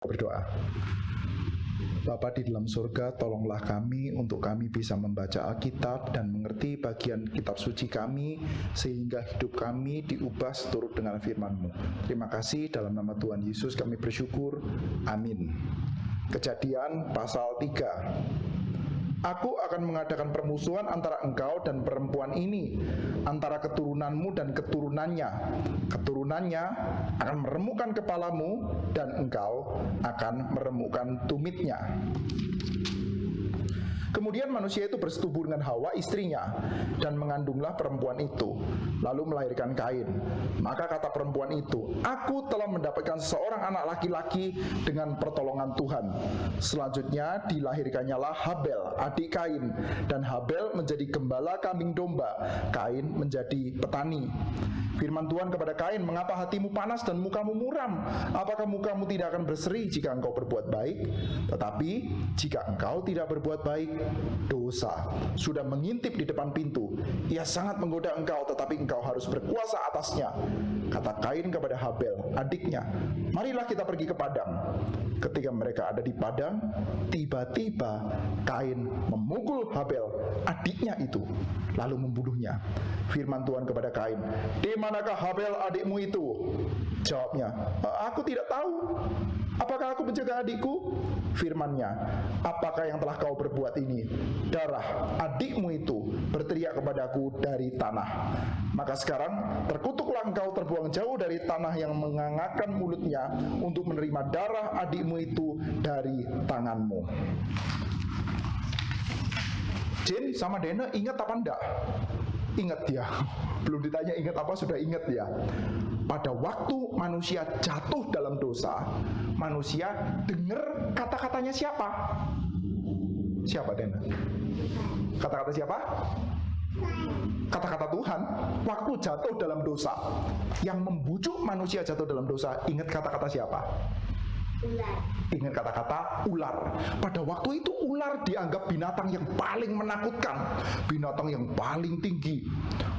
Berdoa. Bapa di dalam surga, tolonglah kami untuk kami bisa membaca Alkitab dan mengerti bagian kitab suci kami, sehingga hidup kami diubah seturut dengan firman-Mu. Terima kasih, dalam nama Tuhan Yesus kami bersyukur. Amin. Kejadian pasal 3. Aku akan mengadakan permusuhan antara engkau dan perempuan ini, antara keturunanmu dan keturunannya. Keturunannya akan meremukkan kepalamu, dan engkau akan meremukkan tumitnya. Kemudian manusia itu bersetubuh dengan Hawa istrinya, dan mengandunglah perempuan itu, lalu melahirkan Kain. Maka kata perempuan itu, aku telah mendapatkan seorang anak laki-laki dengan pertolongan Tuhan. Selanjutnya dilahirkannya lah Habel, adik Kain, dan Habel menjadi gembala kambing domba, Kain menjadi petani. Firman Tuhan kepada Kain, mengapa hatimu panas dan mukamu muram? Apakah mukamu tidak akan berseri jika engkau berbuat baik? Tetapi jika engkau tidak berbuat baik, dosa sudah mengintip di depan pintu. Ia sangat menggoda engkau, tetapi engkau harus berkuasa atasnya. Kata Kain kepada Habel, adiknya, marilah kita pergi ke padang. Ketika mereka ada di padang, tiba-tiba Kain memukul Habel, adiknya itu, lalu membunuhnya. Firman Tuhan kepada Kain, di manakah Habel adikmu itu? Jawabnya, aku tidak tahu. Apakah aku menjaga adikku? Firman-Nya, apakah yang telah kau berbuat ini? Darah adikmu itu berteriak kepadaku dari tanah. Maka sekarang terkutuklah engkau terbuang jauh dari tanah yang mengangakkan mulutnya untuk menerima darah adikmu itu dari tanganmu. Jin sama Dena ingat apa enggak? Ingat dia. Belum ditanya ingat apa, sudah ingat dia. Pada waktu manusia jatuh dalam dosa, manusia dengar kata-katanya siapa? Siapa, Dena? Kata-kata siapa? Kata-kata Tuhan. Waktu jatuh dalam dosa, yang membujuk manusia jatuh dalam dosa, ingat kata-kata siapa? Ular. Ingat kata-kata ular. Pada waktu itu ular dianggap binatang yang paling menakutkan, binatang yang paling tinggi.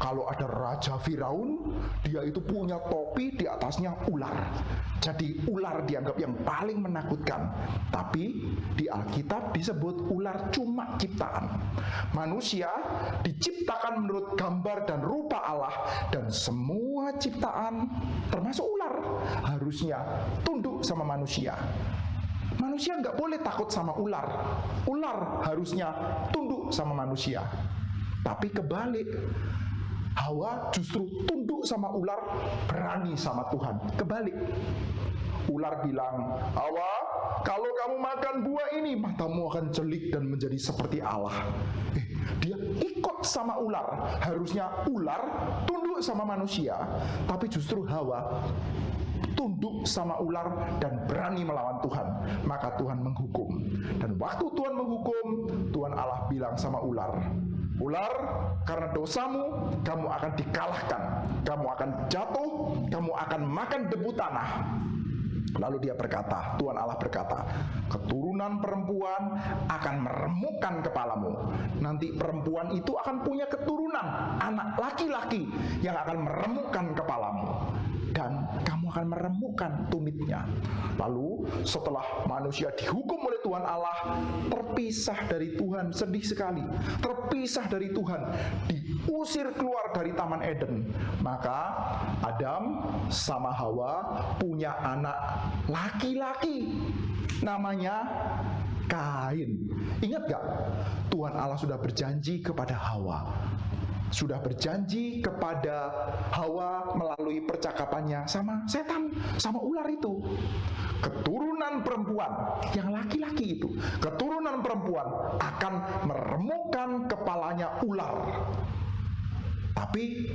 Kalau ada Raja Firaun, dia itu punya topi, di atasnya ular. Jadi ular dianggap yang paling menakutkan. Tapi di Alkitab disebut ular cuma ciptaan. Manusia diciptakan menurut gambar dan rupa Allah, dan semua ciptaan termasuk ular harusnya tunduk sama manusia. Manusia nggak boleh takut sama ular. Ular harusnya tunduk sama manusia. Tapi kebalik, Hawa justru tunduk sama ular, berani sama Tuhan. Kebalik. Ular bilang, Hawa, kalau kamu makan buah ini, matamu akan celik dan menjadi seperti Allah. Dia ikut sama ular. Harusnya ular tunduk sama manusia, tapi justru Hawa tunduk sama ular dan berani melawan Tuhan. Maka Tuhan menghukum. Dan waktu Tuhan menghukum, Tuhan Allah bilang sama ular, ular, karena dosamu, kamu akan dikalahkan. Kamu akan jatuh, kamu akan makan debu tanah. Lalu dia berkata, Tuhan Allah berkata, keturunan perempuan akan meremukkan kepalamu. Nanti perempuan itu akan punya keturunan, anak laki-laki yang akan meremukkan kepalamu. Dan kamu akan meremukkan tumitnya. Lalu setelah manusia dihukum oleh Tuhan Allah, terpisah dari Tuhan, sedih sekali, terpisah dari Tuhan, diusir keluar dari Taman Eden. Maka Adam sama Hawa punya anak laki-laki, namanya Kain. Ingat gak? Tuhan Allah sudah berjanji kepada Hawa, sudah berjanji kepada Hawa melalui percakapannya sama setan, sama ular itu. Keturunan perempuan, yang laki-laki itu, keturunan perempuan akan meremukkan kepalanya ular. Tapi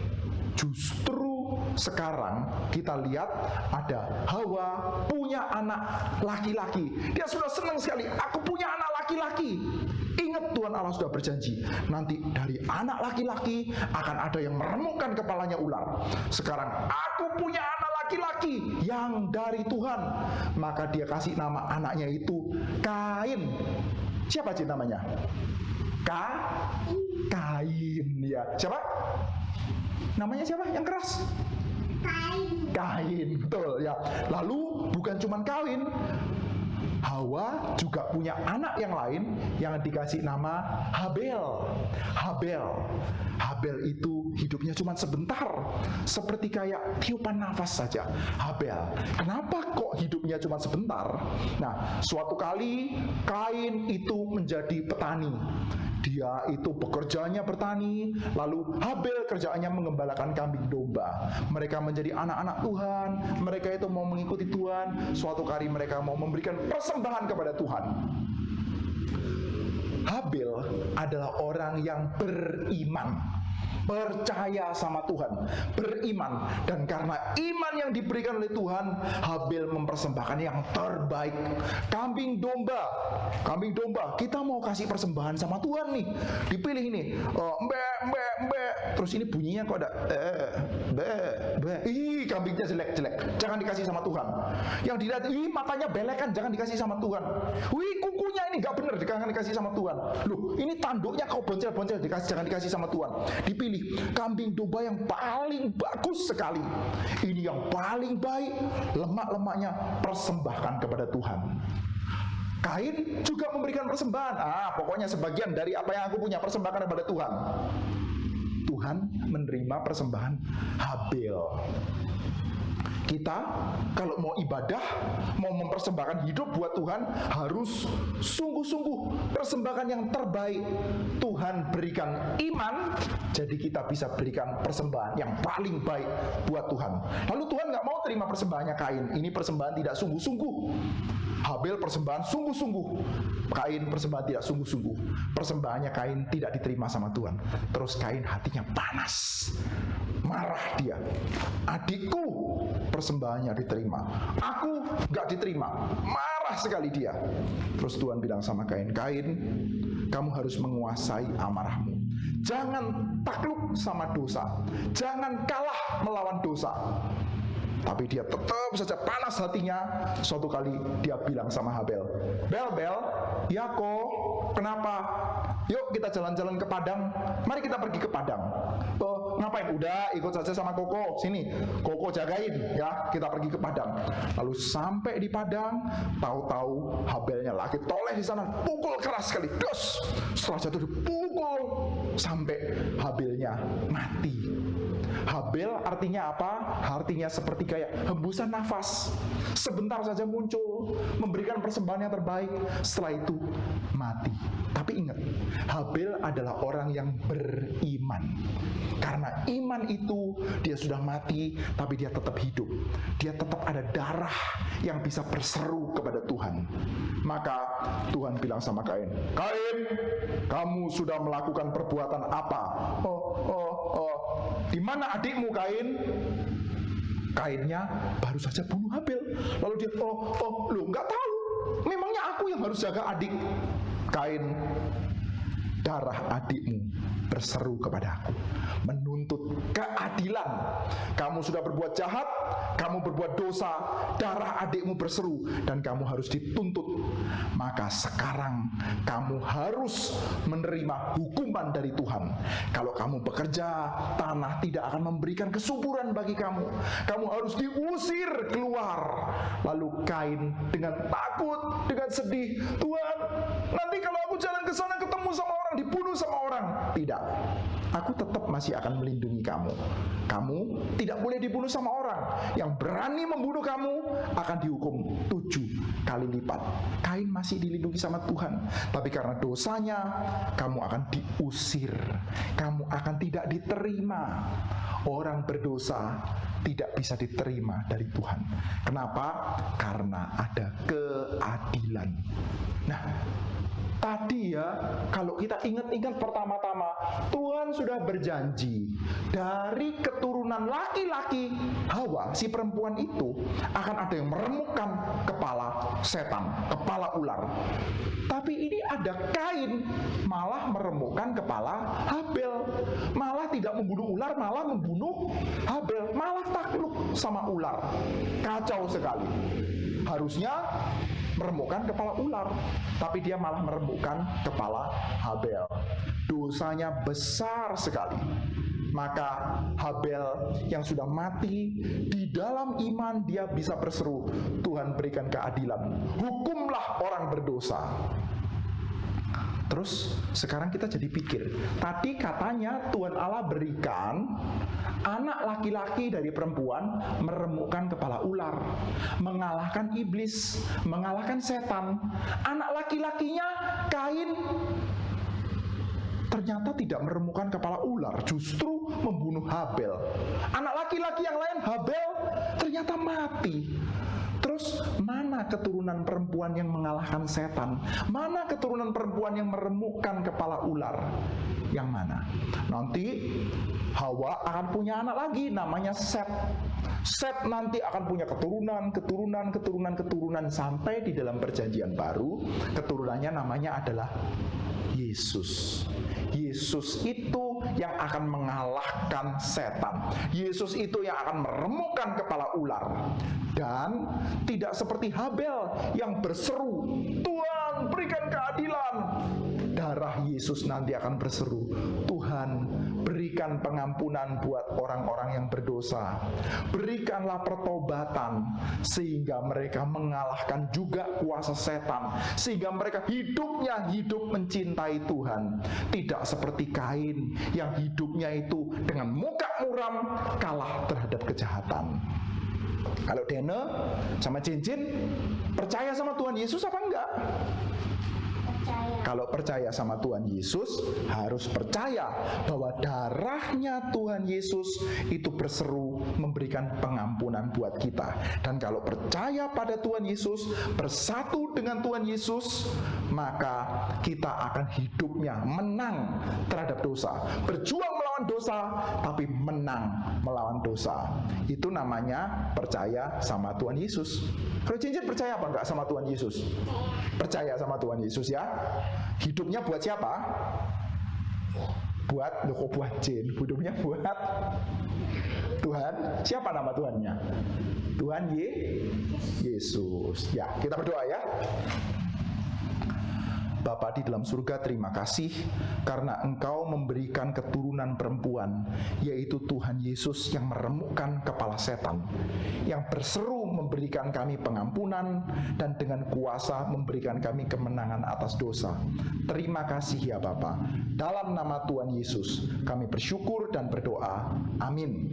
justru sekarang kita lihat ada Hawa punya anak laki-laki. Dia sudah senang sekali, aku punya anak laki-laki. Ingat, Tuhan Allah sudah berjanji, nanti dari anak laki-laki akan ada yang meremukkan kepalanya ular. Sekarang aku punya anak laki-laki yang dari Tuhan. Maka dia kasih nama anaknya itu Kain. Siapa sih namanya? Kain, ya. Siapa? Namanya siapa yang keras? Kain. Kain, betul ya. Lalu bukan cuma Kain, Hawa juga punya anak yang lain yang dikasih nama Habel. Habel itu hidupnya cuma sebentar, seperti kayak tiupan nafas saja. Habel, kenapa kok hidupnya cuma sebentar? Nah, suatu kali Kain itu menjadi petani. Dia itu pekerjaannya bertani, lalu Habel kerjaannya mengembalakan kambing domba. Mereka menjadi anak-anak Tuhan, mereka itu mau mengikuti Tuhan. Suatu kali mereka mau memberikan persembahan kepada Tuhan. Habel adalah orang yang beriman, percaya sama Tuhan, beriman, dan karena iman yang diberikan oleh Tuhan, Habel mempersembahkan yang terbaik. Kambing domba, kita mau kasih persembahan sama Tuhan nih, dipilih ini, terus ini bunyinya kok ada kambingnya jelek, jangan dikasih sama Tuhan. Yang dilihat, matanya belekan, jangan dikasih sama Tuhan. Kukunya ini nggak bener, jangan dikasih sama Tuhan. Loh, ini tanduknya kau boncel-boncel, jangan dikasih sama Tuhan. Dipilih kambing domba yang paling bagus sekali, ini yang paling baik, lemak-lemaknya persembahkan kepada Tuhan. Kain juga memberikan persembahan. Pokoknya sebagian dari apa yang aku punya persembahkan kepada Tuhan. Tuhan menerima persembahan Habel. Kita kalau mau ibadah, mau mempersembahkan hidup buat Tuhan, harus sungguh-sungguh persembahkan yang terbaik. Tuhan berikan iman, jadi kita bisa berikan persembahan yang paling baik buat Tuhan. Lalu Tuhan nggak mau terima persembahannya Kain. Ini persembahan tidak sungguh-sungguh. Habel persembahan sungguh-sungguh, Kain persembahan tidak sungguh-sungguh. Persembahannya Kain tidak diterima sama Tuhan. Terus Kain hatinya panas, marah dia. Adikku persembahannya diterima, aku gak diterima. Marah sekali dia. Terus Tuhan bilang sama Kain, kamu harus menguasai amarahmu. Jangan takluk sama dosa, jangan kalah melawan dosa. Tapi dia tetap saja panas hatinya. Suatu kali dia bilang sama Habel, Bel, ya kok, kenapa? Yuk kita jalan-jalan ke Padang. Mari kita pergi ke Padang. Ngapain? Udah, ikut saja sama Koko. Sini, Koko jagain ya. Kita pergi ke Padang. Lalu sampai di Padang, tahu-tahu Habelnya lagi toleh di sana, pukul keras sekali. Dos. Setelah jatuh dipukul sampai Habelnya mati. Habel artinya apa? Artinya seperti kayak hembusan nafas, sebentar saja muncul, memberikan persembahan yang terbaik, setelah itu mati. Tapi ingat, Habel adalah orang yang beriman. Karena iman itu, dia sudah mati, tapi dia tetap hidup. Dia tetap ada darah yang bisa berseru kepada Tuhan. Maka Tuhan bilang sama Kain, kamu sudah melakukan perbuatan apa? Di mana adikmu Kain? Kainnya baru saja bunuh Habel. Lalu dia, lu nggak tahu? Memangnya aku yang harus jaga adik? Kain, darah adikmu berseru kepada aku, menuntut keadilan. Kamu sudah berbuat jahat, kamu berbuat dosa, darah adikmu berseru, dan kamu harus dituntut. Maka sekarang kamu harus menerima hukuman dari Tuhan. Kalau kamu bekerja, tanah tidak akan memberikan kesuburan bagi kamu. Kamu harus diusir keluar. Lalu Kain dengan takut, dengan sedih, Tuhan, nanti kalau aku jalan ke sana ketemu sama orang, dibunuh sama orang. Tidak, aku tetap masih akan melindungi kamu. Kamu tidak boleh dibunuh sama orang. Yang berani membunuh kamu akan dihukum 7 kali lipat. Kain masih dilindungi sama Tuhan, tapi karena dosanya, kamu akan diusir. Kamu akan tidak diterima. Orang berdosa tidak bisa diterima dari Tuhan. Kenapa? Karena ada keadilan. Nah, tadi ya, kalau kita ingat-ingat pertama-tama, Tuhan sudah berjanji dari keturunan laki-laki Hawa, si perempuan itu, akan ada yang meremukkan kepala setan, kepala ular. Tapi ini ada Kain malah meremukkan kepala Habel. Malah tidak membunuh ular, malah membunuh Habel, malah takluk sama ular. Kacau sekali. Harusnya meremukkan kepala ular, tapi dia malah meremukkan kepala Habel. Dosanya besar sekali. Maka Habel yang sudah mati, di dalam iman dia bisa berseru, Tuhan berikan keadilan, hukumlah orang berdosa. Terus sekarang kita jadi pikir, tadi katanya Tuhan Allah berikan anak laki-laki dari perempuan meremukkan kepala ular, mengalahkan iblis, mengalahkan setan. Anak laki-lakinya Kain ternyata tidak meremukkan kepala ular, justru membunuh Habel. Anak laki-laki yang lain, Habel, ternyata mati. Terus mana keturunan perempuan yang mengalahkan setan? Mana keturunan perempuan yang meremukkan kepala ular? Yang mana? Nanti Hawa akan punya anak lagi, namanya Set. Set nanti akan punya keturunan sampai di dalam perjanjian baru, keturunannya namanya adalah Yesus. Yesus itu yang akan mengalahkan setan. Yesus itu yang akan meremukkan kepala ular. Dan tidak seperti Habel yang berseru, Tuhan berikan keadilan. Darah Yesus nanti akan berseru, Tuhan berikan pengampunan buat orang-orang yang berdosa. Berikanlah pertobatan sehingga mereka mengalahkan juga kuasa setan, sehingga mereka hidupnya hidup mencintai Tuhan. Tidak seperti Kain yang hidupnya itu dengan muka muram kalah terhadap kejahatan. Kalau Dene sama Cincin percaya sama Tuhan Yesus apa enggak? Kalau percaya sama Tuhan Yesus, harus percaya bahwa darahnya Tuhan Yesus itu berseru memberikan pengampunan buat kita. Dan kalau percaya pada Tuhan Yesus, bersatu dengan Tuhan Yesus, maka kita akan hidupnya menang terhadap dosa. Berjuang melawan dosa, tapi menang melawan dosa. Itu namanya percaya sama Tuhan Yesus. Kalau Cincin percaya apa enggak sama Tuhan Yesus? Percaya sama Tuhan Yesus ya. Hidupnya buat siapa? Buat Jin. Hidupnya buat Tuhan. Siapa nama Tuhannya? Tuhan Yesus. Ya, kita berdoa ya. Bapa di dalam surga, terima kasih karena Engkau memberikan keturunan perempuan, yaitu Tuhan Yesus yang meremukkan kepala setan, yang berseru memberikan kami pengampunan dan dengan kuasa memberikan kami kemenangan atas dosa. Terima kasih ya Bapa. Dalam nama Tuhan Yesus kami bersyukur dan berdoa. Amin.